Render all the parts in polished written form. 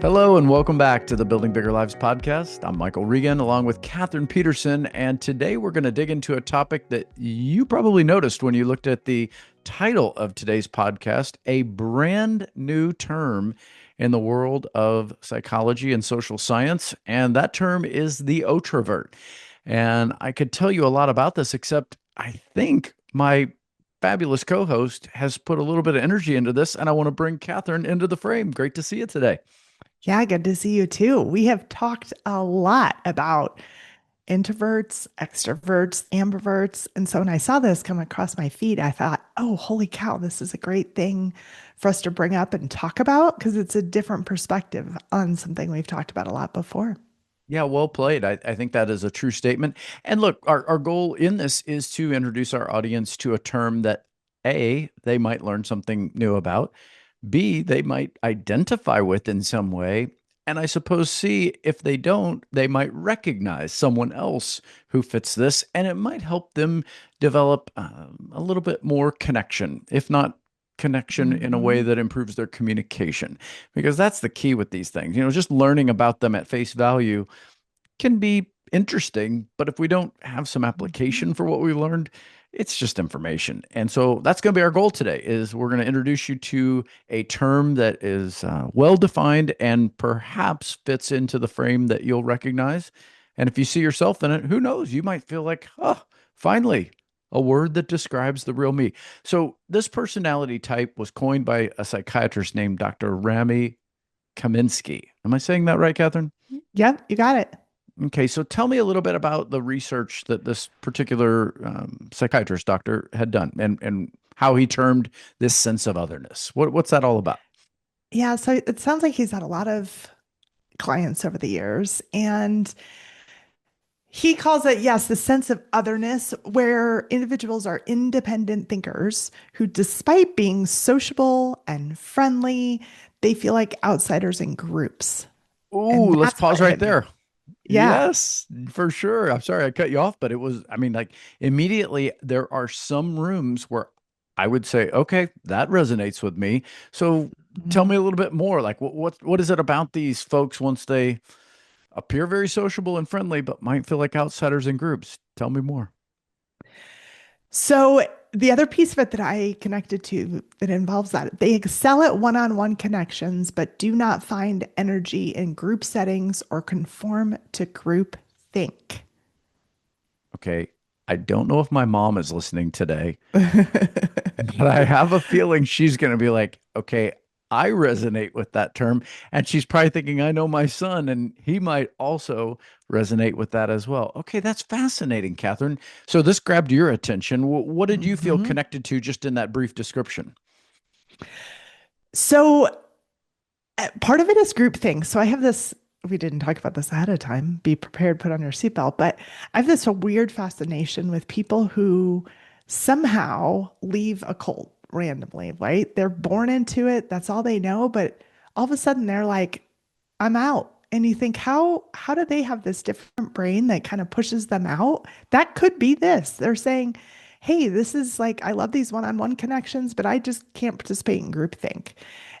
Hello and welcome back to the Building Bigger Lives podcast. I'm Michael Regan along with Kathryn Pedersen, and today we're going to dig into a topic that you probably noticed when you looked at the title of today's podcast, a brand new term in the world of psychology and social science, and that term is the Otrovert. And I could tell you a lot about this, except I think my fabulous co-host has put a little bit of energy into this, and I want to bring Kathryn into the frame. Great to see you today. Yeah, good to see you too. We have talked a lot about introverts, extroverts, ambiverts. And so when I saw this come across my feed, I thought, oh, holy cow, this is a great thing for us to bring up and talk about because it's a different perspective on something we've talked about a lot before. Yeah, well played. I think that is a true statement. And look, our goal in this is to introduce our audience to a term that A, they might learn something new about, B, they might identify with in some way. And I suppose C, if they don't, they might recognize someone else who fits this, and it might help them develop a little bit more connection, if not connection in a way Mhm. that improves their communication. Because that's the key with these things. Just learning about them at face value can be interesting, but if we don't have some application Mhm. for what we learned, it's just information. And so that's going to be our goal today is we're going to introduce you to a term that is well defined and perhaps fits into the frame that you'll recognize. And if you see yourself in it, who knows, you might feel like, oh, finally a word that describes the real me. So this personality type was coined by a psychiatrist named Dr. Rami Kaminski. Am I saying that right, Kathryn? Yep, you got it. Okay, so tell me a little bit about the research that this particular psychiatrist doctor had done, and how he termed this sense of otherness. What's that all about? Yeah, so it sounds like he's had a lot of clients over the years. And he calls it, yes, the sense of otherness, where individuals are independent thinkers who, despite being sociable and friendly, they feel like outsiders in groups. Ooh, And let's that's pause what right hit me. there. Yeah. Yes, for sure. I'm sorry I cut you off, but it was, I mean, like immediately there are some rooms where I would say, okay, that resonates with me. So tell me Mhm. a little bit more. Like what is it about these folks once they appear very sociable and friendly, but might feel like outsiders in groups? Tell me more. So the other piece of it that I connected to that involves that, they excel at one-on-one connections, but do not find energy in group settings or conform to group think. Okay. I don't know if my mom is listening today, but I have a feeling she's going to be like, okay, I resonate with that term. And she's probably thinking, I know my son, and he might also resonate with that as well. Okay, that's fascinating, Kathryn. So this grabbed your attention. What did you feel Mhm. connected to just in that brief description? So part of it is group things. So I have this, we didn't talk about this ahead of time. Be prepared, put on your seatbelt. But I have this weird fascination with people who somehow leave a cult randomly, right? They're born into it. That's all they know. But all of a sudden they're like, I'm out. And you think, how do they have this different brain that kind of pushes them out? That could be this. They're saying, hey, this is like, I love these one-on-one connections, but I just can't participate in groupthink.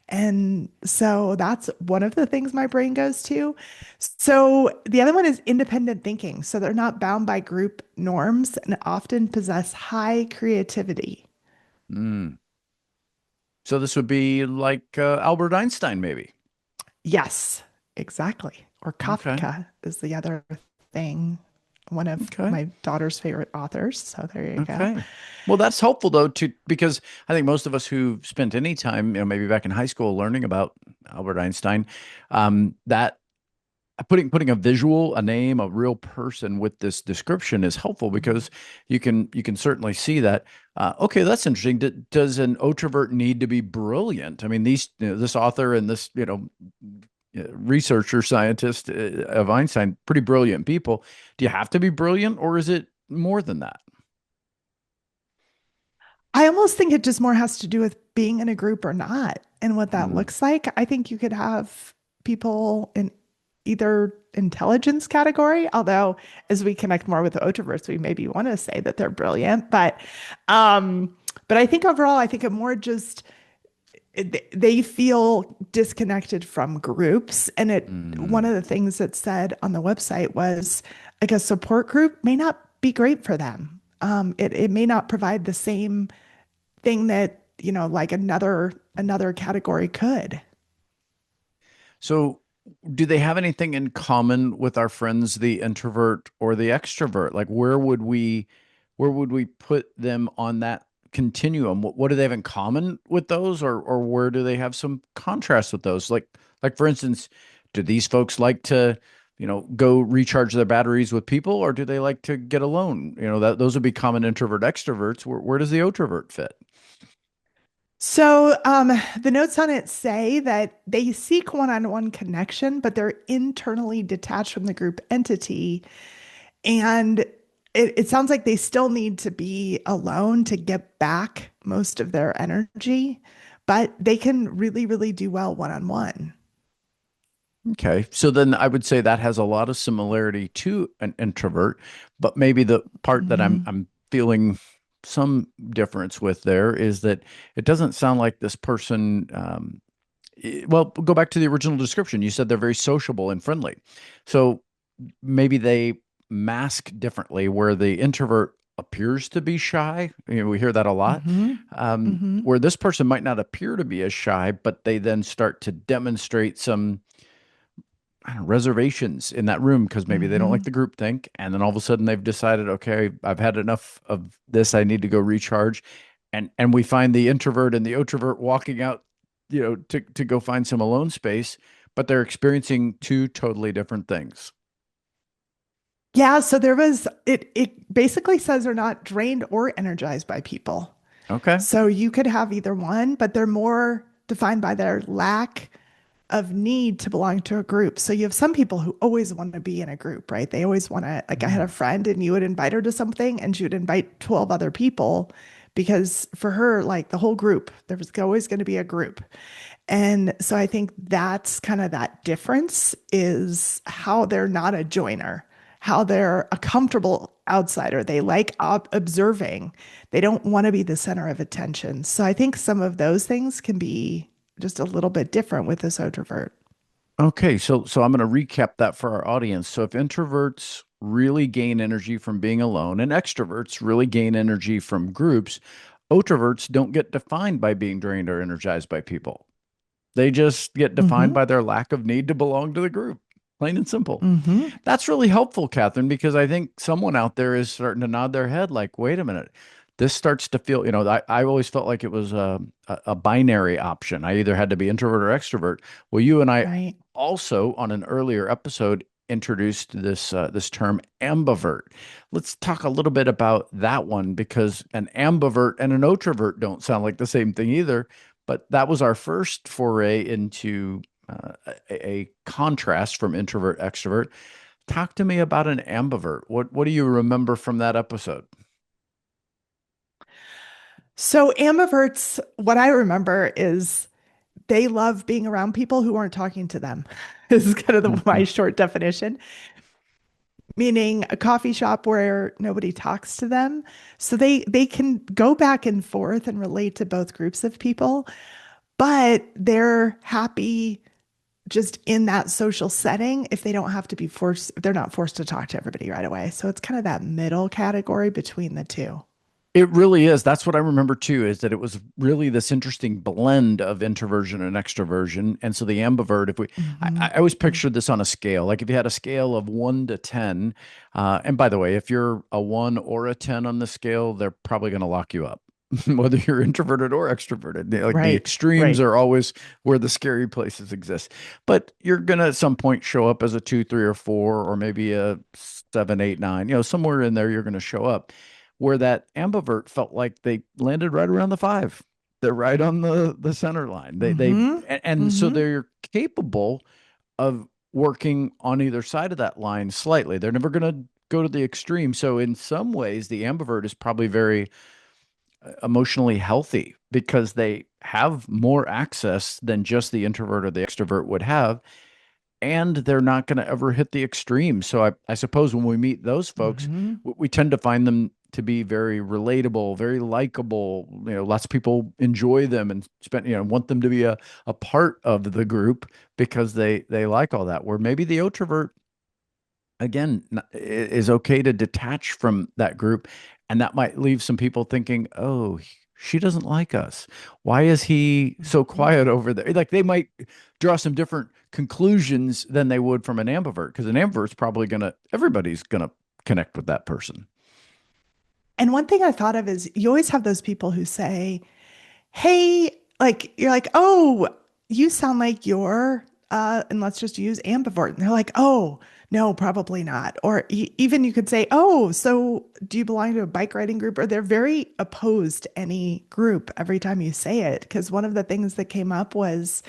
And so that's one of the things my brain goes to. So the other one is independent thinking. So they're not bound by group norms and often possess high creativity. Mm. So this would be like Albert Einstein, maybe. Yes, exactly. Or Okay. Kafka is the other thing, one of Okay. my daughter's favorite authors. So there you go. Okay. Well, that's helpful though, to because I think most of us who've spent any time, maybe back in high school learning about Albert Einstein, that putting a visual, a name, a real person with this description is helpful because you can certainly see that. Okay, that's interesting. Does an introvert need to be brilliant? I mean, this author and this researcher scientist of Einstein, pretty brilliant people. Do you have to be brilliant, or is it more than that? I almost think it just more has to do with being in a group or not and what that Mm, looks like. I think you could have people in either intelligence category, although as we connect more with the Otroverts, we maybe want to say that they're brilliant. But I think overall, I think it more just they feel disconnected from groups. And one Mm. of the things that said on the website was like a support group may not be great for them. It may not provide the same thing that, like another category could. So, do they have anything in common with our friends, the introvert or the extrovert? Like, where would we put them on that continuum? What do they have in common with those, or where do they have some contrast with those? Like for instance, do these folks like to, go recharge their batteries with people, or do they like to get alone? That those would be common introvert extroverts. Where does the otrovert fit? So the notes on it say that they seek one-on-one connection, but they're internally detached from the group entity. And it sounds like they still need to be alone to get back most of their energy, but they can really, really do well one-on-one. Okay. So then I would say that has a lot of similarity to an introvert, but maybe the part that I'm Hmm. I'm feeling some difference with there is that it doesn't sound like this person well, go back to the original description. You said they're very sociable and friendly. So maybe they mask differently where the introvert appears to be shy. We hear that a lot. Hmm. Hmm. Where this person might not appear to be as shy, but they then start to demonstrate some, I don't know, reservations in that room because maybe they don't like Hmm. the group think, and then all of a sudden they've decided, okay, I've had enough of this. I need to go recharge, and we find the introvert and the otrovert walking out, to go find some alone space, but they're experiencing two totally different things. Yeah, so it basically says they're not drained or energized by people. Okay. So you could have either one, but they're more defined by their lack of need to belong to a group. So you have some people who always want to be in a group, right? They always want to, like I had a Mm. friend and you would invite her to something and she would invite 12 other people because for her, like the whole group, there was always going to be a group. And so I think that's kind of that difference is how they're not a joiner, how they're a comfortable outsider. They like observing. They don't want to be the center of attention. So I think some of those things can be just a little bit different with this introvert. Okay, so I'm going to recap that for our audience. So if introverts really gain energy from being alone and extroverts really gain energy from groups, otroverts don't get defined by being drained or energized by people. They just get defined Mm-hmm. by their lack of need to belong to the group, plain and simple. Mm-hmm. That's really helpful, Kathryn, because I think someone out there is starting to nod their head like, wait a minute. This starts to feel, I always felt like it was a binary option. I either had to be introvert or extrovert. Well, you and I Right. also on an earlier episode introduced this term ambivert. Let's talk a little bit about that one because an ambivert and an otrovert don't sound like the same thing either. But that was our first foray into a contrast from introvert extrovert. Talk to me about an ambivert. What do you remember from that episode? So ambiverts, what I remember is they love being around people who aren't talking to them. This is kind of my Mhm. short definition, meaning a coffee shop where nobody talks to them. So they can go back and forth and relate to both groups of people, but they're happy just in that social setting if they don't have to be forced, if they're not forced to talk to everybody right away. So it's kind of that middle category between the two. It really is. That's what I remember too, is that it was really this interesting blend of introversion and extroversion. And so the ambivert, if we, Hmm. I always pictured this on a scale. Like if you had a scale of 1 to 10, and by the way, if you're a 1 or a 10 on the scale, they're probably going to lock you up, whether you're introverted or extroverted. Like the Right, extremes right. are always where the scary places exist. But you're going to at some point show up as a 2, 3, or 4, or maybe a 7, 8, 9, somewhere in there, you're going to show up where that ambivert felt like they landed right around the 5. They're right on the center line. Hmm. And so Hmm. they're capable of working on either side of that line slightly. They're never going to go to the extreme. So in some ways, the ambivert is probably very emotionally healthy because they have more access than just the introvert or the extrovert would have, and they're not going to ever hit the extreme. So I suppose when we meet those folks, Hmm. we tend to find them to be very relatable, very likable. Lots of people enjoy them and want them to be a part of the group because they like all that. Where maybe the introvert, again, is okay to detach from that group. And that might leave some people thinking, oh, she doesn't like us. Why is he so Mhm. quiet over there? Like they might draw some different conclusions than they would from an ambivert, because an ambivert's probably everybody's gonna connect with that person. And one thing I thought of is you always have those people who say, hey, like you're like, oh, you sound like you're and let's just use ambivert. And they're like, oh, no, probably not. Or even you could say, oh, so do you belong to a bike riding group? Or they're very opposed to any group every time you say it. Because one of the things that came up was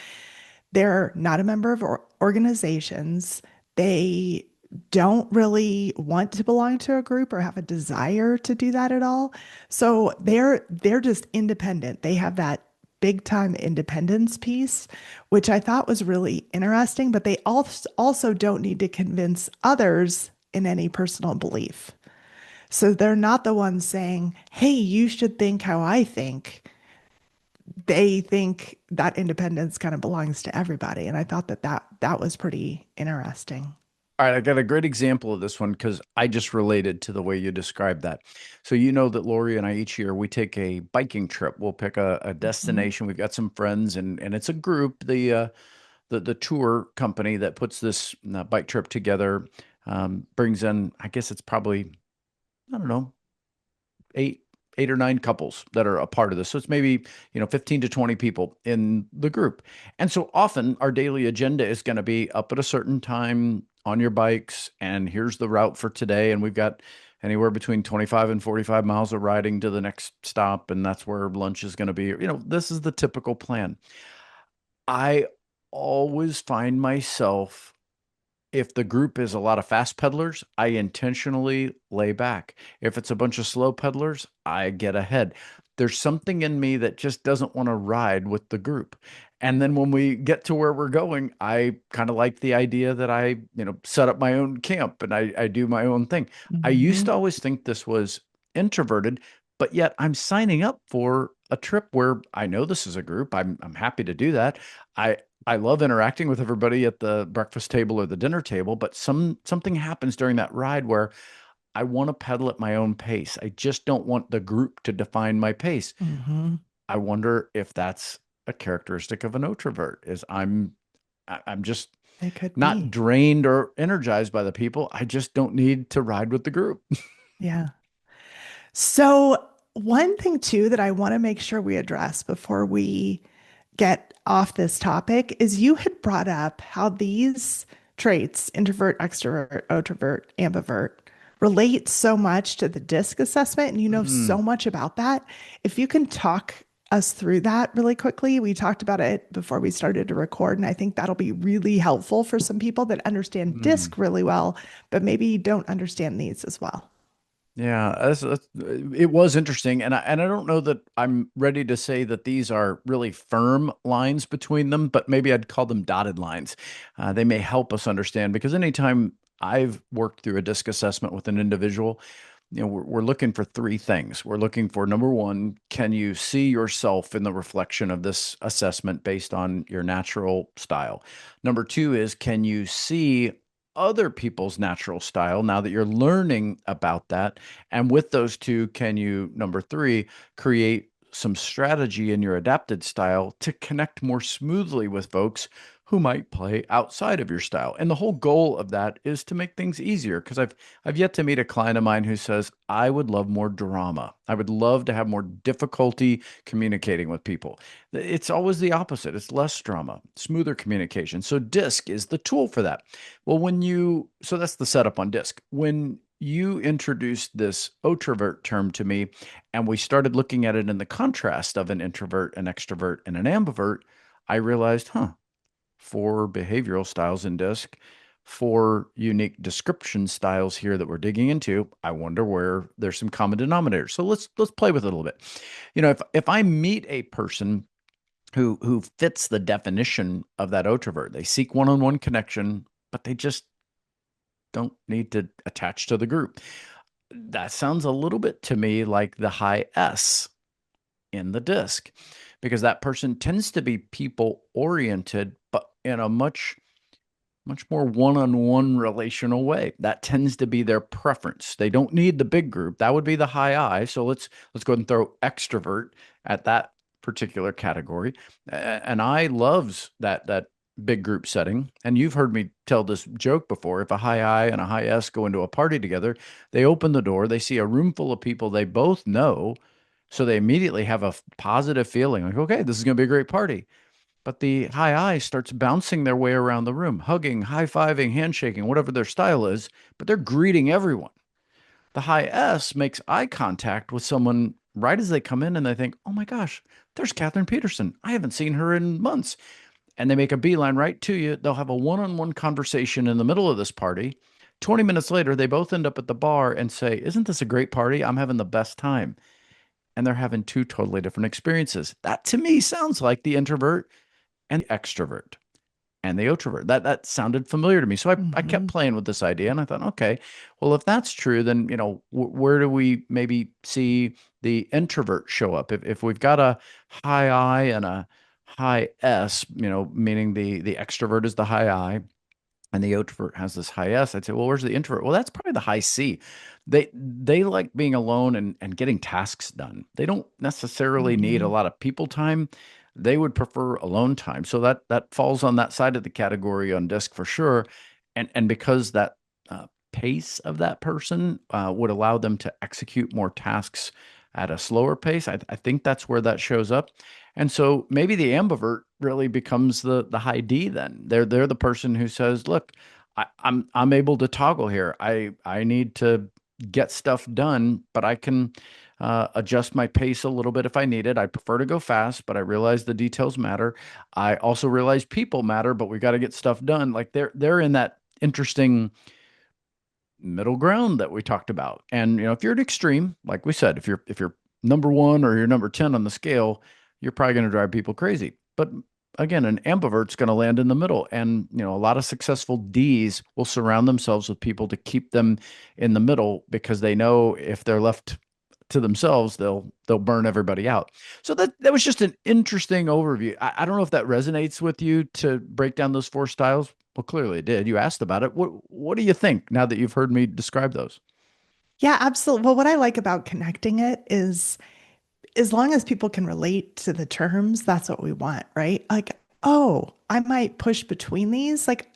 they're not a member of organizations. They don't really want to belong to a group or have a desire to do that at all. So they're just independent. They have that big time independence piece, which I thought was really interesting, but they also don't need to convince others in any personal belief. So they're not the ones saying, "Hey, you should think how I think." They think that independence kind of belongs to everybody. And I thought that was pretty interesting. All right, I got a great example of this one because I just related to the way you described that. So you know that Lori and I each year we take a biking trip. We'll pick a Mhm. destination. We've got some friends, and it's a group. The tour company that puts this bike trip together brings in, I guess it's probably, I don't know, eight eight or nine couples that are a part of this. So it's maybe, 15 to 20 people in the group. And so often our daily agenda is going to be up at a certain time on your bikes, and here's the route for today, and we've got anywhere between 25 and 45 miles of riding to the next stop, and that's where lunch is going to be. This is the typical plan. I always find myself, if the group is a lot of fast peddlers, I intentionally lay back. If it's a bunch of slow peddlers, I get ahead. There's something in me that just doesn't want to ride with the group. And then when we get to where we're going, I kind of like the idea that I, set up my own camp and I do my own thing. I used Mhm. to always think this was introverted, but yet I'm signing up for a trip where I know this is a group. I'm happy to do that. I I love interacting with everybody at the breakfast table or the dinner table, but something happens during that ride where I want to pedal at my own pace. I just don't want the group to define my pace. Mhm. I wonder if that's a characteristic of an introvert, is I'm just It could not be. drained or energized by the people. I just don't need to ride with the group. Yeah. So, one thing too that I want to make sure we address before we get off this topic is you had brought up how these traits, introvert, extrovert, otrovert, ambivert, relate so much to the DISC assessment, and you know Mm, so much about that. If you can talk us through that really quickly, we talked about it before we started to record, and I think that'll be really helpful for some people that understand mm. DISC really well, but maybe don't understand these as well. Yeah, it was interesting, and I don't know that I'm ready to say that these are really firm lines between them, but maybe I'd call them dotted lines. They may help us understand, because anytime I've worked through a DISC assessment with an individual, we're looking for three things. We're looking for, number one, can you see yourself in the reflection of this assessment based on your natural style? Number two is, can you see other people's natural style now that you're learning about that? And with those two, can you, number three, create some strategy in your adapted style to connect more smoothly with folks who might play outside of your style? And the whole goal of that is to make things easier, because I've yet to meet a client of mine who says, I would love more drama. I would love to have more difficulty communicating with people. It's always the opposite. It's less drama, smoother communication. So DISC is the tool for that. Well, so that's the setup on DISC. When you introduced this Otrovert term to me, and we started looking at it in the contrast of an introvert, an extrovert, and an ambivert, I realized, four behavioral styles in DISC, four unique description styles here that we're digging into. I wonder where there's some common denominators. So let's play with it a little bit. If I meet a person who fits the definition of that Otrovert, they seek one-on-one connection, but they just don't need to attach to the group. That sounds a little bit to me like the high S in the disc, because that person tends to be people oriented, but in a much more one-on-one relational way. That tends to be their preference. They don't need the big group. That would be the high I. So let's go ahead and throw extrovert at that particular category. And I loves that big group setting. And you've heard me tell this joke before. If a high I and a high S go into a party together, they open the door, they see a room full of people they both know, so they immediately have a positive feeling like, okay, this is going to be a great party. But the high I starts bouncing their way around the room, hugging, high fiving, handshaking, whatever their style is, but they're greeting everyone. The high S makes eye contact with someone right as they come in and they think, oh my gosh, there's Kathryn Pedersen. I haven't seen her in months. And they make a beeline right to you. They'll have a one on one conversation in the middle of this party. 20 minutes later, they both end up at the bar and say, isn't this a great party? I'm having the best time. And they're having two totally different experiences. That to me sounds like the introvert and the extrovert and the Otrovert. That sounded familiar to me. So I kept Mhm. playing with this idea and I thought, okay, well, if that's true, then, where do we maybe see the introvert show up? If we've got a high I and a high S, meaning the extrovert is the high I and the introvert has this high S, I'd say, well, where's the introvert? Well, that's probably the high C. They like being alone and getting tasks done. They don't necessarily need a Mhm. lot of people time. They would prefer alone time. So that falls on that side of the category on disc for sure. And because that pace of that person would allow them to execute more tasks at a slower pace, I think that's where that shows up. And so maybe the ambivert really becomes the high D then. They're the person who says, "Look, I'm able to toggle here. I need to get stuff done, but I can adjust my pace a little bit if I need it. I prefer to go fast, but I realize the details matter. I also realize people matter, but we got to get stuff done." Like they're in that interesting middle ground that we talked about. And if you're an extreme, like we said, if you're number 1 or you're number 10 on the scale, you're probably going to drive people crazy. But again, an ambivert's going to land in the middle. And a lot of successful Ds will surround themselves with people to keep them in the middle, because they know if they're left to themselves, they'll burn everybody out. So that was just an interesting overview. I don't know if that resonates with you to break down those 4 styles. Well, clearly it did. You asked about it. What do you think now that you've heard me describe those? Yeah, absolutely. Well, what I like about connecting it is as long as people can relate to the terms, that's what we want, right? Like, oh, I might push between these. Like,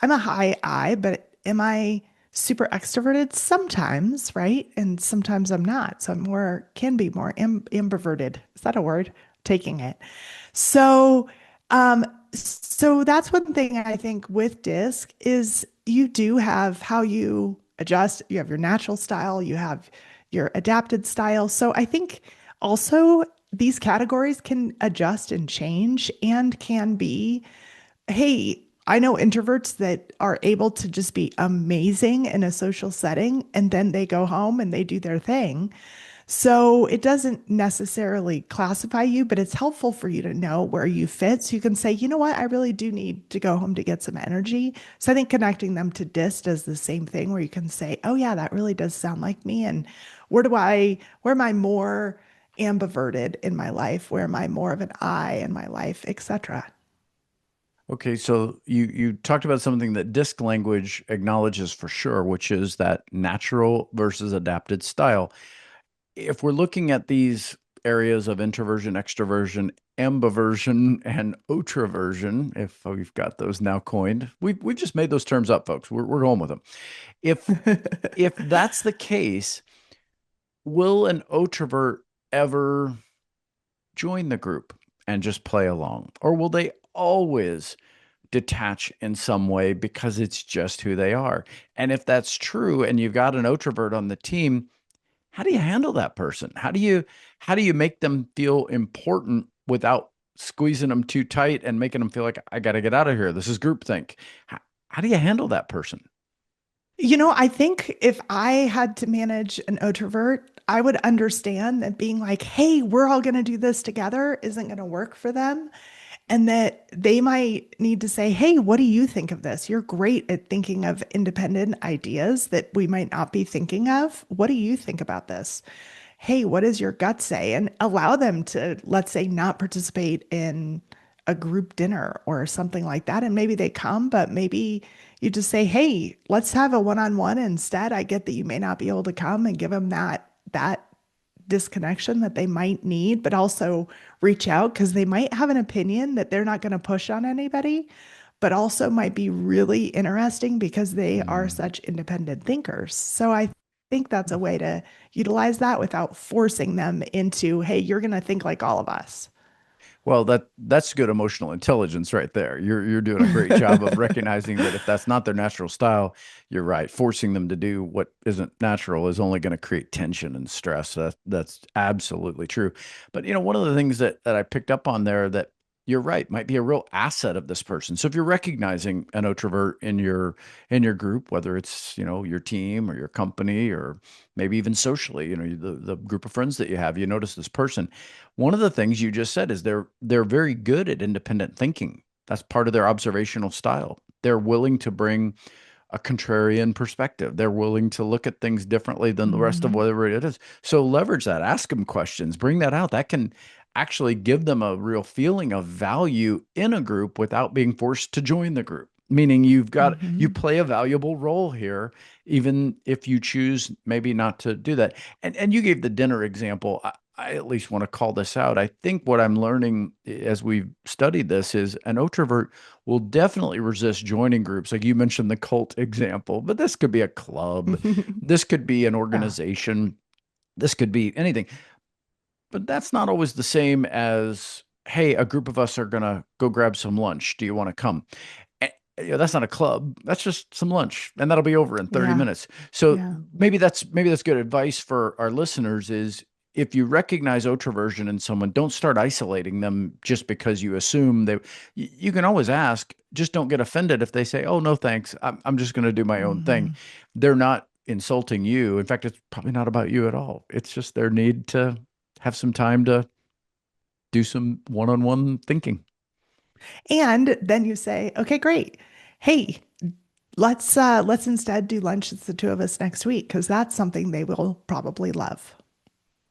I'm a high I, but am I super extroverted? Sometimes, right? And sometimes I'm not. So I'm can be more ambiverted. Is that a word? Taking it. So, um, so that's one thing I think with disc is you do have how you adjust. You have your natural style, you have your adapted style. So I think also these categories can adjust and change and can be, hey, I know introverts that are able to just be amazing in a social setting and then they go home and they do their thing. So it doesn't necessarily classify you, but it's helpful for you to know where you fit. So you can say, you know what, I really do need to go home to get some energy. So I think connecting them to DIS does the same thing where you can say, oh yeah, that really does sound like me. And where am I more ambiverted in my life? Where am I more of an I in my life, etc. Okay, so you talked about something that disc language acknowledges for sure, which is that natural versus adapted style. If we're looking at these areas of introversion, extroversion, ambiversion, and otroversion, if we've got those now coined, we've just made those terms up, folks. We're going with them. If if that's the case, will an otrovert ever join the group and just play along, or will they always detach in some way because it's just who they are? And if that's true, and you've got an otrovert on the team, how do you handle that person? How do you make them feel important without squeezing them too tight and making them feel like I got to get out of here? This is groupthink. How do you handle that person? I think if I had to manage an introvert, I would understand that being like, hey, we're all going to do this together isn't going to work for them. and that they might need to say, hey, what do you think of this? You're great at thinking of independent ideas that we might not be thinking of. What do you think about this? Hey, what does your gut say? And allow them to, let's say, not participate in a group dinner or something like that. And maybe they come, but maybe you just say, hey, let's have a one-on-one instead. I get that you may not be able to come, and give them that disconnection that they might need, but also reach out because they might have an opinion that they're not going to push on anybody, but also might be really interesting because they are Mm. such independent thinkers. So I think that's a way to utilize that without forcing them into, hey, you're going to think like all of us. Well, that's good emotional intelligence right there. You're doing a great job of recognizing that if that's not their natural style, you're right. Forcing them to do what isn't natural is only going to create tension and stress. That's absolutely true. But one of the things that I picked up on there that you're right might be a real asset of this person. So if you're recognizing an introvert in your group, whether it's your team or your company or maybe even socially, the group of friends that you have, you notice this person. One of the things you just said is they're very good at independent thinking. That's part of their observational style. They're willing to bring a contrarian perspective. They're willing to look at things differently than the rest of Mhm. whatever it is. So leverage that, ask them questions, bring that out. That can actually give them a real feeling of value in a group without being forced to join the group. Meaning you Mhm. play a valuable role here, even if you choose maybe not to do that. And you gave the dinner example. I at least want to call this out. I think what I'm learning as we've studied this is an introvert will definitely resist joining groups. Like you mentioned the cult example, but this could be a club, this could be an Yeah. organization, this could be anything. But that's not always the same as, hey, a group of us are going to go grab some lunch. Do you want to come? That's not a club. That's just some lunch, and that'll be over in 30 Yeah. minutes. So Yeah. maybe that's good advice for our listeners is if you recognize otroversion in someone, don't start isolating them just because you assume they you can always ask, just don't get offended if they say, "Oh, no, thanks. I'm just going to do my own thing." Mhm. They're not insulting you. In fact, it's probably not about you at all. It's just their need to have some time to do some one-on-one thinking. And then you say, okay, great. Hey, let's instead do lunch. It's the two of us next week because that's something they will probably love.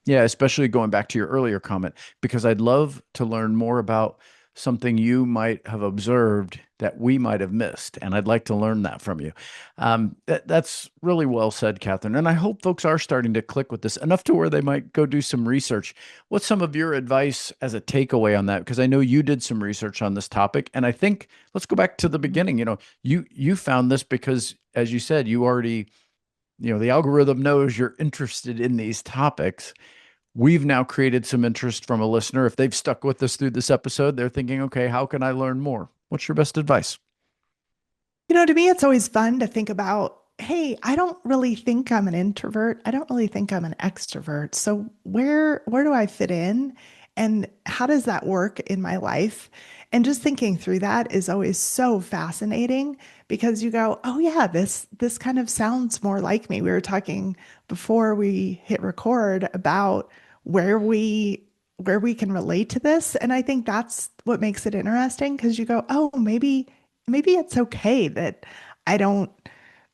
Yeah, especially going back to your earlier comment, because I'd love to learn more about something you might have observed that we might have missed. And I'd like to learn that from you. That's really well said, Kathryn. And I hope folks are starting to click with this enough to where they might go do some research. What's some of your advice as a takeaway on that? Because I know you did some research on this topic. And I think let's go back to the beginning. You found this because, as you said, you already, the algorithm knows you're interested in these topics. We've now created some interest from a listener. If they've stuck with us through this episode, they're thinking, okay, how can I learn more? What's your best advice? To me, it's always fun to think about, hey, I don't really think I'm an introvert. I don't really think I'm an extrovert. So where do I fit in? And how does that work in my life? And just thinking through that is always so fascinating because you go, oh yeah, this kind of sounds more like me. We were talking before we hit record about where we where we can relate to this. And I think that's what makes it interesting because you go, oh, maybe it's okay that I don't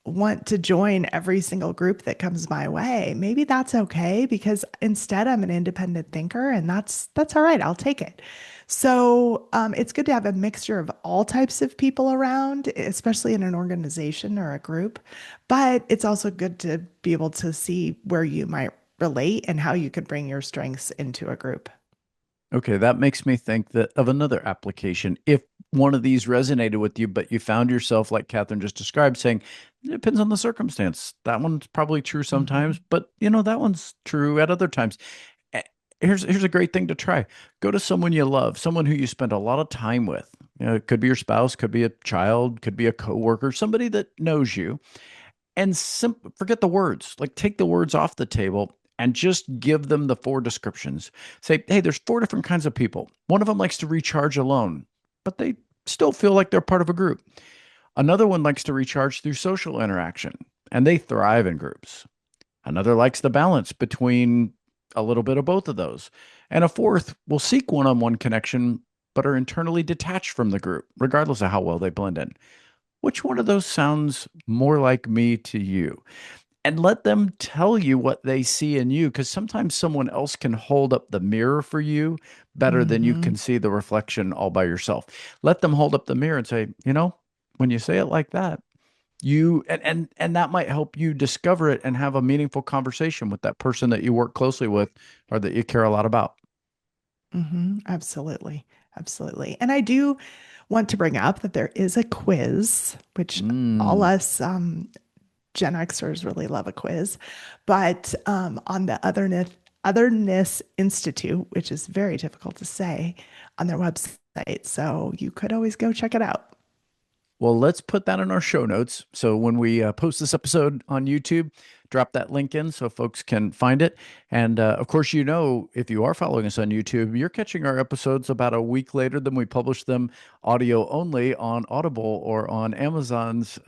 want to join every single group that comes my way. Maybe that's okay because instead I'm an independent thinker and that's all right. I'll take it. So it's good to have a mixture of all types of people around, especially in an organization or a group. But it's also good to be able to see where you might relate and how you could bring your strengths into a group. Okay, that makes me think that of another application. If one of these resonated with you, but you found yourself, like Kathryn just described, saying, it depends on the circumstance. That one's probably true sometimes, Mhm. but that one's true at other times. Eh, Here's a great thing to try. Go to someone you love, someone who you spend a lot of time with. It could be your spouse, could be a child, could be a coworker, somebody that knows you and forget the words. Like take the words off the table and just give them the four descriptions. Say, hey, there's four different kinds of people. One of them likes to recharge alone, but they still feel like they're part of a group. Another one likes to recharge through social interaction, and they thrive in groups. Another likes the balance between a little bit of both of those. And a fourth will seek one on one connection, but are internally detached from the group, regardless of how well they blend in. Which one of those sounds more like me to you? And let them tell you what they see in you, because sometimes someone else can hold up the mirror for you better than you Hmm. can see the reflection all by yourself. Let them hold up the mirror and say, when you say it like that, and that might help you discover it and have a meaningful conversation with that person that you work closely with or that you care a lot about. Hmm. Absolutely. Absolutely. And I do want to bring up that there is a quiz, which all Mm. us Gen Xers really love a quiz, but on the Otherness Institute, which is very difficult to say, on their website. So you could always go check it out. Well, let's put that in our show notes. So when we post this episode on YouTube, drop that link in so folks can find it. And of course, if you are following us on YouTube, you're catching our episodes about a week later than we publish them audio only on Audible or on Amazon's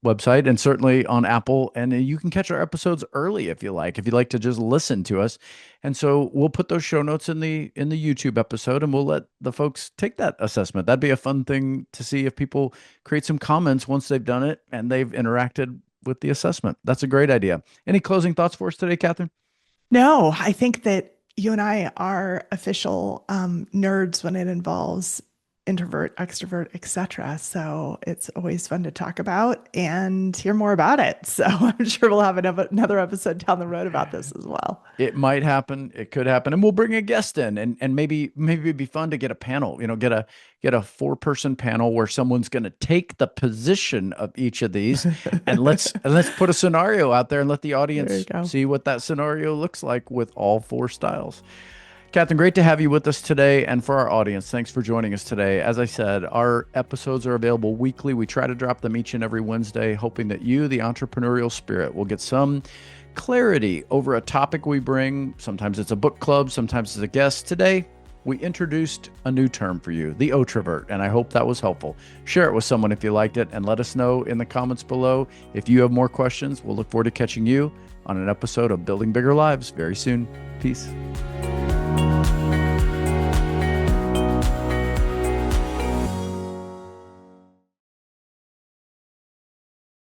website, and certainly on Apple. And you can catch our episodes early if you'd like to just listen to us. And so we'll put those show notes in the YouTube episode, and we'll let the folks take that assessment. That'd be a fun thing to see if people create some comments once they've done it and they've interacted with the assessment. That's a great idea. Any closing thoughts for us today, Kathryn? No, I think that you and I are official nerds when it involves introvert, extrovert, etc. So it's always fun to talk about and hear more about it. So I'm sure we'll have another episode down the road about this as well. It might happen. It could happen, and we'll bring a guest in, and maybe it'd be fun to get a panel. Get a 4-person panel where someone's going to take the position of each of these, and let's put a scenario out there and let the There you audience go. see what that scenario looks like with all 4 styles. Kathryn, great to have you with us today, and for our audience, thanks for joining us today. As I said, our episodes are available weekly. We try to drop them each and every Wednesday, hoping that you, the entrepreneurial spirit, will get some clarity over a topic we bring. Sometimes it's a book club, sometimes it's a guest. Today, we introduced a new term for you, the Otrovert, and I hope that was helpful. Share it with someone if you liked it, and let us know in the comments below if you have more questions. We'll look forward to catching you on an episode of Building Bigger Lives very soon. Peace.